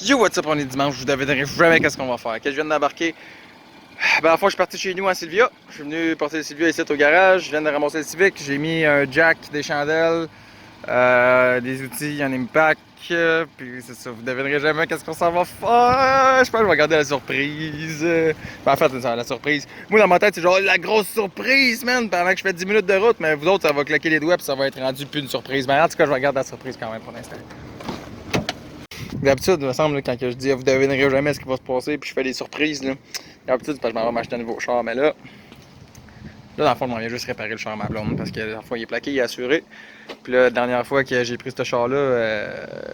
Yo, what's up, on est dimanche, je vous devinerai jamais qu'est-ce qu'on va faire. Que je viens d'embarquer. Ben, à la fois, je suis parti chez nous à Sylvia. Je suis venu porter Sylvia ici au garage. Je viens de ramasser le Civic. J'ai mis un jack, des chandelles, des outils en impact. Puis c'est ça, vous devinerez jamais qu'est-ce qu'on s'en va faire. Je pense que je vais garder la surprise. Ben, en fait, c'est la surprise. Moi, dans ma tête, c'est genre la grosse surprise, man, pendant que je fais 10 minutes de route. Mais vous autres, ça va claquer les doigts puis ça va être rendu plus une surprise. Mais en tout cas, je vais garder la surprise quand même pour l'instant. D'habitude, il me semble, là, quand je dis vous devinerez jamais ce qui va se passer, puis je fais des surprises, là. D'habitude, c'est parce que je m'en vais m'acheter un nouveau char, mais là, dans le fond, je m'en viens juste réparer le char à ma blonde, parce que la dernière fois, il est plaqué, il est assuré. Puis là, la dernière fois que j'ai pris ce char-là,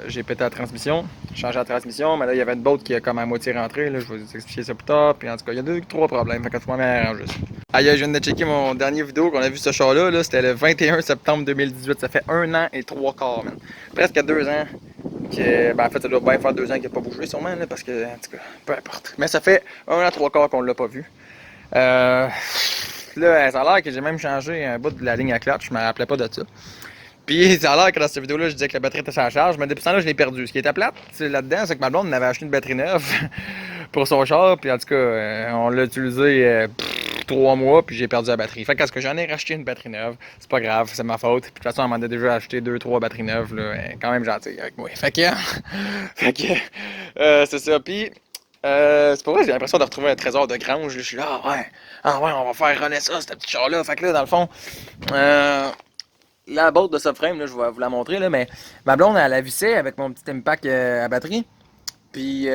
j'ai pété la transmission, changé la transmission, mais là, il y avait une botte qui est comme à moitié rentrée, là, je vais vous expliquer ça plus tard, puis en tout cas, il y a 2-3 problèmes, fait que faut m'arranger ça. Aïe, je viens de checker mon dernier vidéo qu'on a vu ce char-là, là, c'était le 21 septembre 2018, ça fait 1 an et 3 quarts, man. Presque 2 ans. Ben en fait, ça doit bien faire 2 ans qu'il n'a pas bougé, sûrement, là, parce que, en tout cas, peu importe. Mais ça fait 1 an, 3 quarts qu'on l'a pas vu. Là, ça a l'air que j'ai même changé un bout de la ligne à clutch, je me rappelais pas de ça. Puis, ça a l'air que dans cette vidéo-là, je disais que la batterie était sans charge, mais depuis ce temps-là, je l'ai perdu. Ce qui était plate, là-dedans, c'est que ma blonde en avait acheté une batterie neuve pour son char, puis en tout cas, on l'a utilisé 3 mois, puis j'ai perdu la batterie. Fait qu'est-ce que j'en ai racheté une batterie neuve, c'est pas grave, c'est ma faute. Puis de toute façon, elle m'en a déjà acheté 2-3 batteries neuves, là, elle est quand même gentille avec moi. Fait que, c'est ça. Puis, c'est pour vrai, j'ai l'impression de retrouver un trésor de grange. Je suis là, ah ouais, on va faire runner ça, ce petit char-là. Fait que là, dans le fond, la boîte de subframe, là, je vais vous la montrer, là, mais ma blonde, elle la vissait avec mon petit impact à batterie. Puis,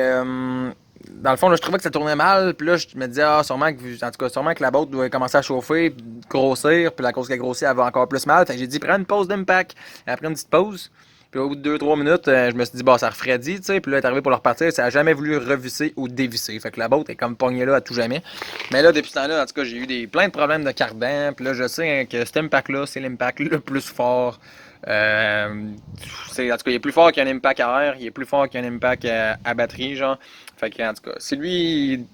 dans le fond, là, je trouvais que ça tournait mal. Puis là, je me disais, sûrement que la boîte doit commencer à chauffer, grossir. Puis la cause qu'elle grossit, elle va encore plus mal. Fait que j'ai dit, prends une pause d'impact. Elle a pris une petite pause. Puis au bout de 2-3 minutes, je me suis dit, ça refroidit, tu sais. Puis là, elle est arrivée pour le repartir. Ça a jamais voulu revisser ou dévisser. Fait que la boîte est comme pognée là à tout jamais. Mais là, depuis ce temps-là, en tout cas, j'ai eu plein de problèmes de cardan. Puis là, je sais que cet impact-là, c'est l'impact le plus fort. En tout cas, il est plus fort qu'un impact à air, il est plus fort qu'un impact à batterie, genre. Fait que, en tout cas, si lui,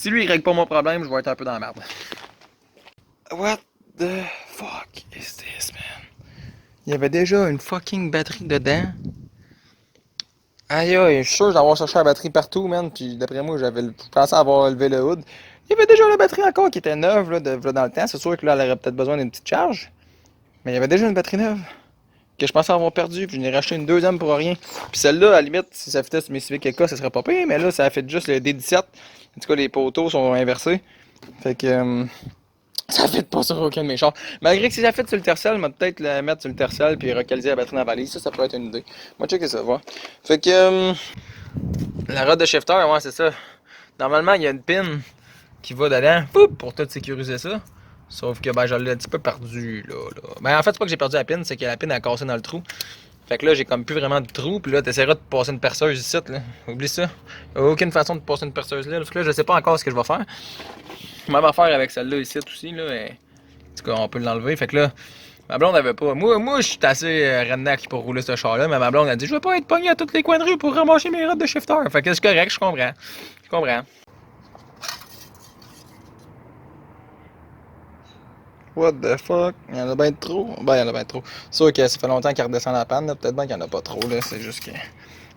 il règle pas mon problème, je vais être un peu dans la merde. What the fuck is this, man? Il y avait déjà une fucking batterie dedans. Aïe, je suis sûr d'avoir cherché la batterie partout, man. Puis d'après moi, je pensais avoir levé le hood. Il y avait déjà la batterie encore qui était neuve, là, dans le temps. C'est sûr que là, elle aurait peut-être besoin d'une petite charge. Mais il y avait déjà une batterie neuve que je pensais avoir perdu, puis je n'ai racheté une deuxième pour rien. Puis celle-là, à la limite, si ça fitait sur mes Civic EK, ça serait pas pire, mais là, ça a fait juste le D17. En tout cas, les poteaux sont inversés. Fait que ça fait pas sur aucun de mes chars. Malgré que si ça fait sur le tertial, je vais peut-être la mettre sur le tertial puis recaliser la batterie dans la valise. Ça pourrait être une idée. Moi, checker ça, voir. Fait que la rod de shifter, ouais, c'est ça. Normalement, il y a une pin qui va dedans pour tout sécuriser ça. Sauf que je l'ai un petit peu perdu là. Ben en fait c'est pas que j'ai perdu la pin, c'est que la pin a cassé dans le trou. Fait que là j'ai comme plus vraiment de trou, puis là t'essaieras de passer une perceuse ici là. Oublie ça. Il n'y a aucune façon de passer une perceuse là. Fait que là je sais pas encore ce que je vais faire. Même affaire avec celle-là ici aussi là. En tout cas on peut l'enlever. Fait que là, ma blonde avait pas. Moi je suis assez redneck pour rouler ce char là, mais ma blonde a dit je veux pas être pogné à tous les coins de rue pour ramasser mes rods de shifter. Fait que c'est correct, je comprends. Je comprends. What the fuck? Il y en a bien trop? Ben, il y en a bien trop. C'est sûr que ça fait longtemps qu'il redescend la panne, là. Peut-être bien qu'il n'y en a pas trop, là. C'est juste que.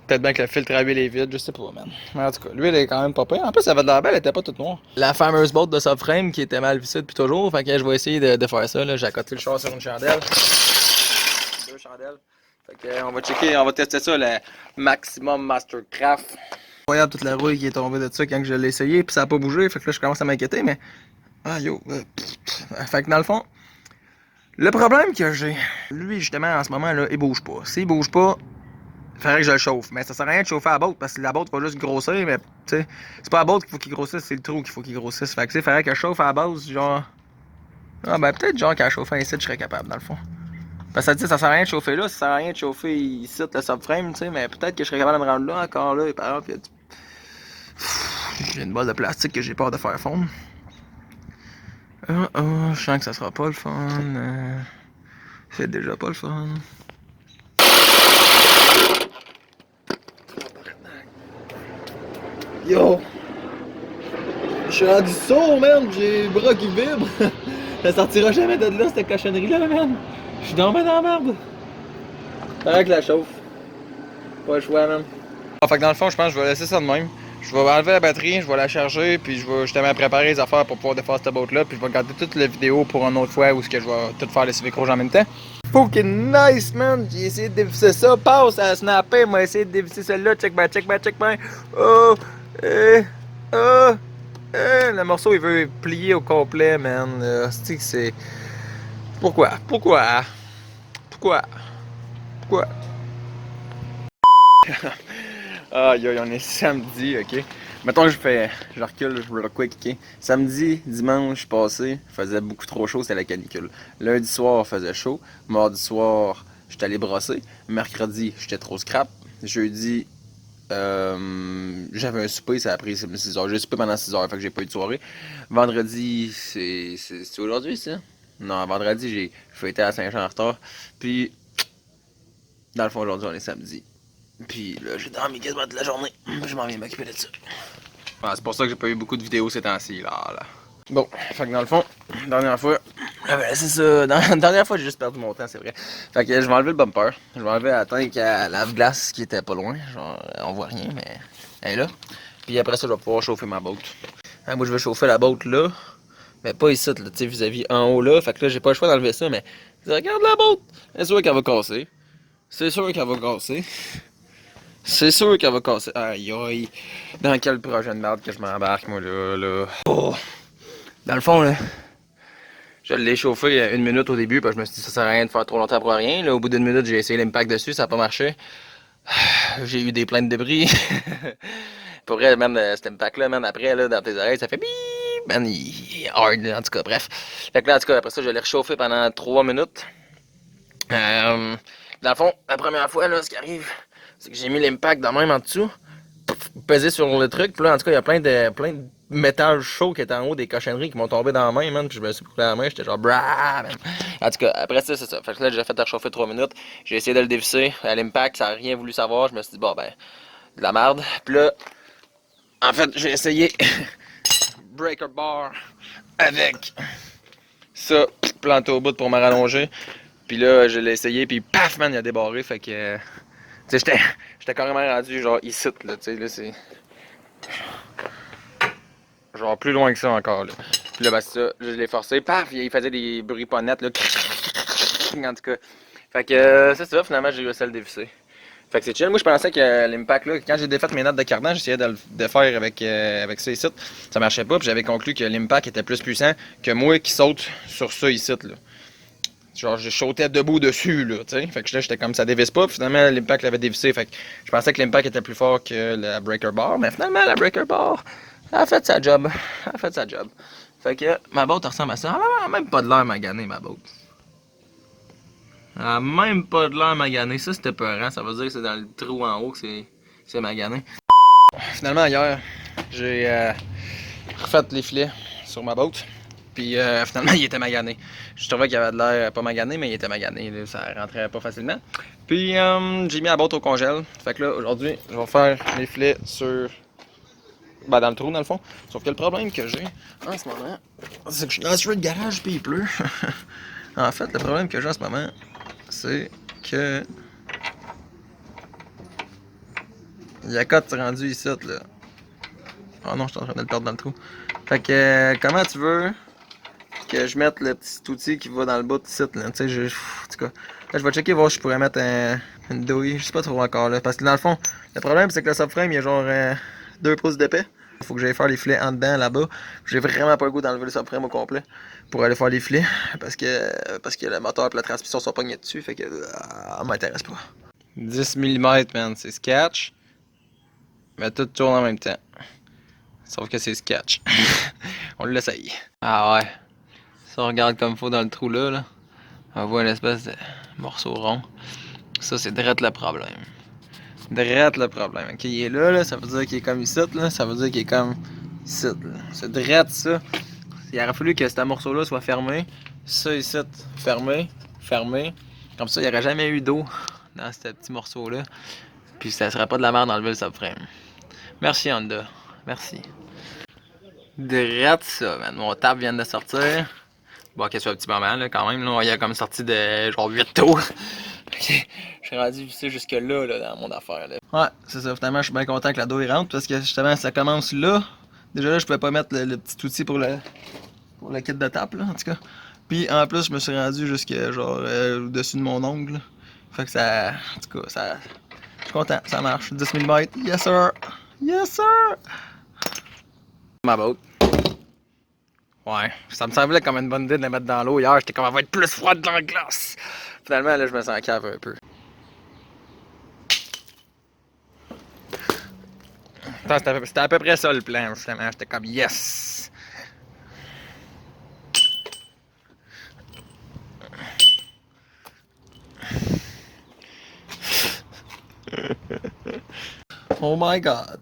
Peut-être bien que le filtre à huile est vide, je sais pas, man. Mais en tout cas, l'huile est quand même pas pire. En plus, ça avait de la belle, elle était pas toute noire. La fameuse boîte de subframe qui était mal vissée depuis toujours. Fait que je vais essayer de faire ça, là. J'ai accoté le char sur une chandelle. 2 chandelles. Fait que, on va tester ça, le Maximum Mastercraft. Regarde toute la rouille qui est tombée de ça quand je l'ai essayé, puis ça a pas bougé. Fait que là, je commence à m'inquiéter, mais. Ah yo, fait que dans le fond, le problème que j'ai, lui justement en ce moment là, il bouge pas. S'il bouge pas, il faudrait que je le chauffe. Mais ça sert à rien de chauffer la boîte parce que la boîte va juste grossir, mais tu sais, c'est pas la boîte qu'il faut qu'il grossisse, c'est le trou qu'il faut qu'il grossisse. Fait que il faudrait que je chauffe à la base, genre. Ah ben peut-être genre qu'à chauffer ici, je serais capable dans le fond. Parce que ça sert à rien de chauffer là, ça sert à rien de chauffer ici le subframe, tu sais, mais peut-être que je serais capable de me rendre là encore là, et par exemple, j'ai une bolle de plastique que j'ai peur de faire fondre. Je sens que ça sera pas le fun. C'est déjà pas le fun. Yo! Je suis rendu sourd, man! J'ai les bras qui vibrent! Ça sortira jamais de là, cette cochonnerie-là, man! Je suis tombé dans la merde! Faudrait que la chauffe. Pas le choix, man. Fait que dans le fond, je pense que je vais laisser ça de même. Je vais enlever la batterie, je vais la charger, puis je vais justement préparer les affaires pour pouvoir défaire cette boat-là, puis je vais regarder toute la vidéo pour une autre fois où je vais tout faire les civic rouges en même temps. Fucking nice, man! J'ai essayé de dévisser ça, passe à snapper, m'a essayé de dévisser celle-là, check ben, check ben, check ben. Oh! Oh! Le morceau, il veut plier au complet, man. C'est... Pourquoi? Pourquoi? Pourquoi? Pourquoi? Aïe aïe, on est samedi, ok? Mettons que je recule, je quick, ok? Samedi, dimanche passé, faisait beaucoup trop chaud, c'était la canicule. Lundi soir, faisait chaud. Mardi soir, j'étais allé brosser. Mercredi, j'étais trop scrap. Jeudi, j'avais un souper, ça a pris 6 heures. J'ai soupé pendant 6 heures, fait que j'ai pas eu de soirée. Vendredi, c'est aujourd'hui, ça? Non, vendredi, j'ai été à Saint-Jean en retard. Puis, dans le fond, aujourd'hui, on est samedi. Puis là, j'ai dormi quasiment toute la journée. Je m'en viens m'occuper de ça. Ouais, c'est pour ça que j'ai pas eu beaucoup de vidéos ces temps-ci, là. Bon, fait que dans le fond, dernière fois, c'est ça. Dernière fois, j'ai juste perdu mon temps, c'est vrai. Fait que je vais enlever le bumper. Je vais enlever la tank à lave-glace qui était pas loin. Genre, on voit rien, mais elle est là. Puis après ça, je vais pouvoir chauffer ma boat. Moi, je vais chauffer la boat là. Mais pas ici, là, tu sais, vis-à-vis en haut là. Fait que là, j'ai pas le choix d'enlever ça, mais. Regarde la boat! C'est sûr qu'elle va casser. C'est sûr qu'elle va casser. C'est sûr qu'elle va casser. Aïe aïe. Dans quel projet de merde que je m'embarque, moi, là. Oh. Dans le fond, là, je l'ai chauffé 1 minute au début, parce que je me suis dit, ça sert à rien de faire trop longtemps pour rien. Là, au bout d'1 minute, j'ai essayé l'impact dessus, ça a pas marché. J'ai eu des plaintes de bris. Pour vrai, même cet impact-là, même après, là, dans tes oreilles, ça fait bip. Man, il est hard, là, en tout cas, bref. Fait que là, en tout cas, après ça, je l'ai réchauffé pendant 3 minutes. Dans le fond, la première fois, là, ce qui arrive, c'est que j'ai mis l'impact de même en dessous, pesé sur le truc, puis là, en tout cas, il y a plein de métal chaud qui est en haut des cochonneries qui m'ont tombé dans la main, man, puis je me suis brûlé la main, j'étais genre brah, man. En tout cas, après ça, c'est ça. Fait que là, j'ai fait réchauffer 3 minutes, j'ai essayé de le dévisser, à l'impact, ça a rien voulu savoir, je me suis dit, bon, ben, de la merde. Puis là, en fait, j'ai essayé breaker bar avec ça, planté au bout pour me rallonger. Puis là, je l'ai essayé, puis paf, man, il a débarré, fait que... Tu sais, j'étais carrément rendu, genre, ici, là, tu sais, là, c'est... Genre, plus loin que ça, encore, là. Puis là, ben, c'est ça, je l'ai forcé, paf, il faisait des bruits pas nets, là, en tout cas. Fait que, c'est ça, finalement, j'ai réussi à le dévisser. Fait que c'est chill. Moi, je pensais que l'impact, là, quand j'ai défait mes notes de cardan, j'essayais de le défaire avec ça ici. Ça marchait pas, puis j'avais conclu que l'impact était plus puissant que moi qui saute sur ça ici, là. Genre, je sautais debout dessus, là, tu sais. Fait que là, j'étais comme ça dévisse pas, puis finalement, l'impact l'avait dévissé. Fait que je pensais que l'impact était plus fort que la breaker bar, mais finalement, la breaker bar a fait sa job. Elle a fait sa job. Fait que ma boat ressemble à ça. Elle a même pas de l'air maganée, ma boat. Elle a même pas de l'air maganée. Ça, c'était peurant. Ça veut dire que c'est dans le trou en haut que c'est magané. Finalement, hier, j'ai refait les filets sur ma boat. Puis finalement, il était magané. Je trouvais qu'il avait de l'air pas magané, mais il était magané. Là, ça rentrait pas facilement. Puis j'ai mis la boîte au congèle. Fait que là, aujourd'hui, je vais faire les filets sur. Ben, dans le trou, dans le fond. Sauf que le problème que j'ai en ce moment, c'est que je suis dans le garage puis il pleut. En fait, le problème que j'ai en ce moment, c'est que. Il y a quatre rendu ici, là. Oh non, je suis en train de le perdre dans le trou. Fait que, comment tu veux que je mette le petit outil qui va dans le bas de site, là? Tu sais, en tout cas, là, je vais checker voir si je pourrais mettre une douille. Je sais pas trop encore, là. Parce que dans le fond, le problème, c'est que le subframe, il y a genre 2 pouces d'épais. Faut que j'aille faire les filets en dedans, là-bas. J'ai vraiment pas le goût d'enlever le subframe au complet pour aller faire les filets. Parce que le moteur et la transmission sont pognés dessus. Fait que, ça m'intéresse pas. 10 mm, man, c'est sketch. Mais tout tourne en même temps. Sauf que c'est sketch. On l'essaye. Ah ouais. Si on regarde comme faut dans le trou là, on voit une espèce de morceau rond. Ça, c'est direct le problème. Direct le problème. Ok, il est là, ça veut dire qu'il est comme ici, là. Ça veut dire qu'il est comme ici, là. C'est direct ça. Il aurait fallu que ce morceau-là soit fermé. Ça ici, fermé, fermé. Comme ça, il n'y aurait jamais eu d'eau dans ce petit morceau-là. Puis ça serait pas de la merde d'enlever le subframe. Merci Honda. Merci. Direct ça, man. Mon tap vient de sortir. Bon, qu'est-ce que c'est un petit moment, là, quand même. Là. Il a comme sorti de genre 8 tours. Je suis rendu vissé jusque-là là, dans mon affaire. Là. Ouais, c'est ça. Finalement, je suis bien content que la dos rentre parce que justement, ça commence là. Déjà là, je pouvais pas mettre le petit outil pour le kit de tape, là, en tout cas. Puis en plus, je me suis rendu jusque genre au-dessus de mon ongle. Là. Fait que ça. En tout cas, ça. Je suis content, ça marche. 10 mm. Yes sir! Yes sir! Ma boat. Ouais, ça me semblait comme une bonne idée de la mettre dans l'eau hier. J'étais comme, elle va être plus froide dans la glace. Finalement, là, je me sens cave un peu. C'était à peu près ça le plan, justement. J'étais comme, yes! Oh my god.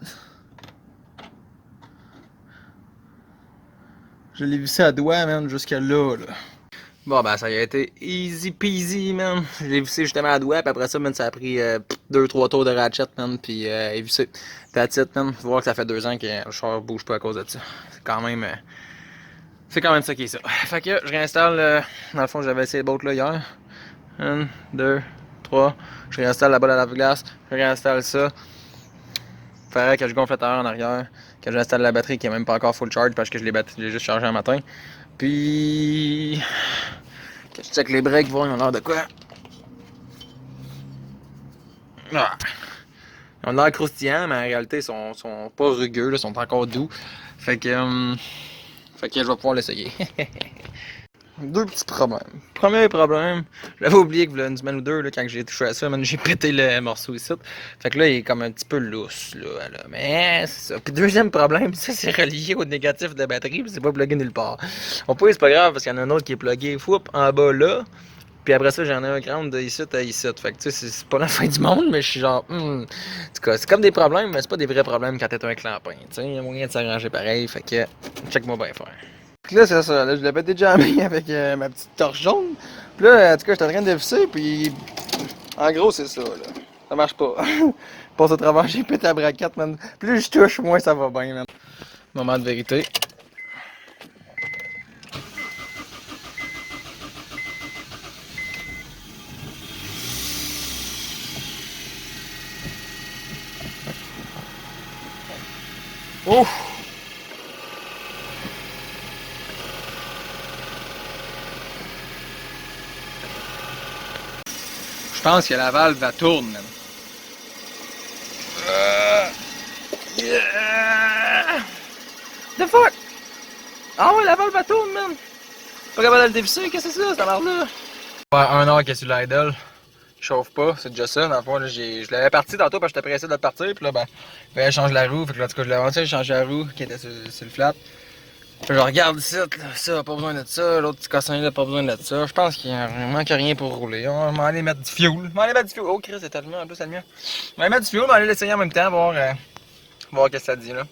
Je l'ai vissé à doigt, man, jusqu'à là, là. Bon, ben, ça a été easy peasy, man. Je l'ai vissé justement à doigt, puis après ça, man, ça a pris 2-3 tours de ratchet, man, puis est vissé. That's it, man. Faut voir que ça fait 2 ans que le char bouge pas à cause de ça. C'est quand même ça qui est ça. Fait que je réinstalle, dans le fond, j'avais essayé le boat là hier. 1, 2, 3. Je réinstalle la balle à lave-glace. Je réinstalle ça. Faudrait que je gonfle le tailleur en arrière. Que j'installe la batterie qui est même pas encore full charge parce que je l'ai juste chargé un matin. Puis. Que je check les breaks, voir, ils ont l'air de quoi. Ah. Ils ont l'air croustillants, mais en réalité, ils sont pas rugueux, ils sont encore doux. Fait que je vais pouvoir l'essayer. 2 petits problèmes. Premier problème, j'avais oublié que une semaine ou 2, là, quand j'ai touché à ça, j'ai pété le morceau ici. Fait que là, il est comme un petit peu lousse, là. Mais c'est ça. Puis deuxième problème, ça c'est relié au négatif de la batterie, puis c'est pas plugué nulle part. Bon, puis c'est pas grave, parce qu'il y en a un autre qui est plugué, foup, en bas là. Puis après ça, j'en ai un ground de ici à ici. Fait que tu sais, c'est pas la fin du monde, mais je suis genre, En tout cas, c'est comme des problèmes, mais c'est pas des vrais problèmes quand t'es un clampin. Tu sais, il y a moyen de s'arranger pareil, fait que check-moi bien faire. Puis là, c'est ça. Là, je l'avais déjà mis avec ma petite torche jaune. Puis là, en tout cas, j'étais en train de visser, puis en gros, c'est ça, là. Ça marche pas. Passe au travers, j'ai pété la braquette, man. Plus je touche, moins ça va bien, man. Moment de vérité. Ouf! Je pense que la valve va tourner, man. Yeah! The fuck? Ah ouais, la valve va tourner, man! Pas capable de le dévisser, qu'est-ce que c'est ça, cette merde-là? Ouais, 1 heure qu'il est sur l'idle. Il chauffe pas, c'est déjà ça. Dans le fond, là, je l'avais parti tantôt parce que j'étais pressé de le partir. Puis là, ben, il fallait changer la roue. Fait que là, en tout cas, je l'ai avancé, j'ai changé la roue qui était sur le flat. Puis je regarde ici, là, ça, pas besoin de ça. L'autre petit cossin là, pas besoin de ça. Je pense qu'il manque rien pour rouler. On va aller mettre du fuel. Oh, Chris, c'est tellement, un peu, c'est le mien. On va aller mettre du fuel, on va aller l'essayer en même temps, voir qu'est-ce que ça dit là.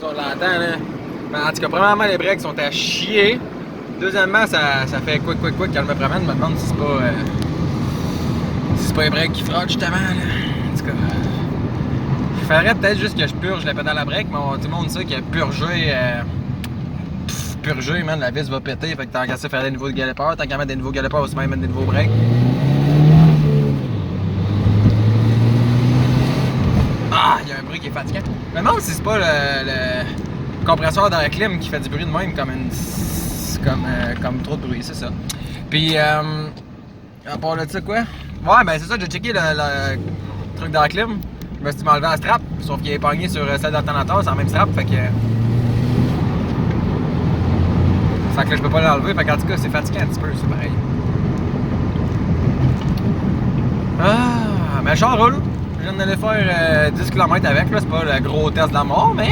On l'entend là. Mais en tout cas, premièrement, les breaks sont à chier. Deuxièmement, ça fait quick quand je me promène. Je me demande si c'est pas les breaks qui frottent justement là. En tout cas. Il faudrait peut-être juste que je purge la pédale à break, mais tout le monde sait que purger, man, la vis va péter. Fait que tant qu'à ça faire des nouveaux galopeurs, tant qu'à mettre des nouveaux galopeurs, aussi bien mettre des nouveaux breaks. Ah, il y a un bruit qui est fatigant. Je me demande si c'est pas le compresseur d'air clim qui fait du bruit de même comme trop de bruit, c'est ça. Puis, à part de ça, quoi? Ouais, ben c'est ça, j'ai checké le truc d'air clim. Je me suis m'enlever la strap, sauf qu'il est pogné sur celle d'alternateur, c'est la même strap, fait que je peux pas l'enlever, fait qu'en tout cas, c'est fatiguant un petit peu, c'est pareil. Ah, mais le char roule. Je viens d'aller faire 10 km avec, là, c'est pas le gros test de la mort, mais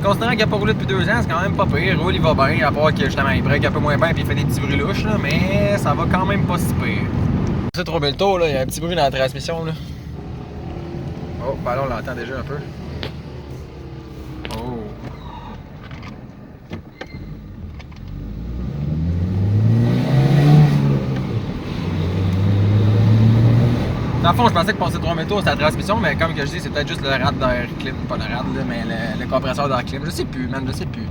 considérant qu'il a pas roulé depuis 2 ans, c'est quand même pas pire. Il roule, il va bien, à part que justement il break un peu moins bien puis il fait des petits bruits louches, là, mais ça va quand même pas si pire. C'est trop bel tour, là, il y a un petit bruit dans la transmission, là. Oh, ben là on l'entend déjà un peu. Oh. Dans le fond, je pensais que passer 3000 tours, c'était la transmission, mais comme que je dis, c'est peut-être juste le rad d'air clim, pas le rad, là, mais le compresseur d'air clim. Je sais plus, man, je sais plus.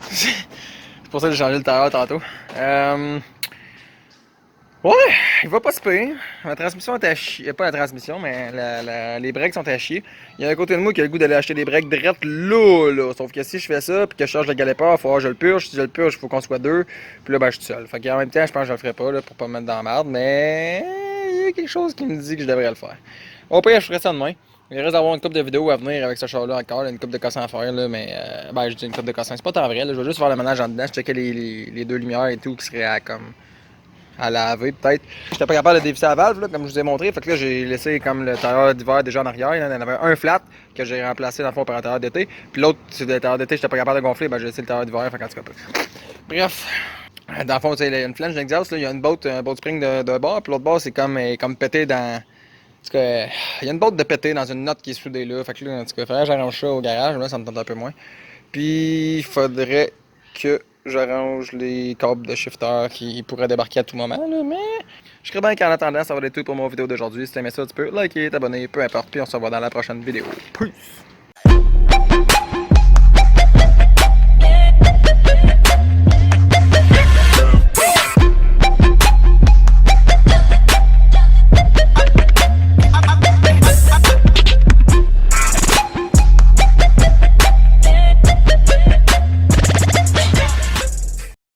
C'est pour ça que j'ai changé le tailleur tantôt. Ouais, il va pas se payer. La transmission est à chier. Pas la transmission, mais les breaks sont à chier. Il y a un côté de moi qui a le goût d'aller acheter des breaks direct là. Sauf que si je fais ça, puis que je change le galépeur, il faut que je le purge. Si je le purge, il faut qu'on soit deux. Puis là, ben, je suis seul. Fait qu'en même temps, je pense que je le ferai pas là, pour pas me mettre dans la merde. Mais il y a quelque chose qui me dit que je devrais le faire. Au pire, je ferai ça demain. Il reste d'avoir une couple de vidéos à venir avec ce char-là encore, une couple de cassins à faire, là, mais ben je dis une couple de cassins, c'est pas tant vrai, là, je vais juste faire le ménage en dedans, je checker les deux lumières et tout qui seraient à laver peut-être. J'étais pas capable de dévisser la valve, là, comme je vous ai montré, fait que là j'ai laissé comme le tailleur d'hiver déjà en arrière, il y en avait un flat que j'ai remplacé dans le fond par un tailleur d'été, puis l'autre, c'est le tailleur d'été, j'étais pas capable de gonfler, ben j'ai laissé le tailleur d'hiver, fait qu'en tout cas, bref. Dans le fond, il y a une flange d'exhaust, il y a un bolt spring de bord, puis l'autre bord c'est comme pété dans. En tout cas, il y a une botte de pété dans une note qui est soudée là. Fait que là, en tout cas, il faudrait que j'arrange ça au garage. Là, ça me tente un peu moins. Puis, il faudrait que j'arrange les câbles de shifter qui pourraient débarquer à tout moment. Là, mais je serais bien qu'en attendant, ça va être tout pour mon vidéo d'aujourd'hui. Si t'aimais ça, tu peux liker, t'abonner, peu importe. Puis, on se revoit dans la prochaine vidéo. Peace!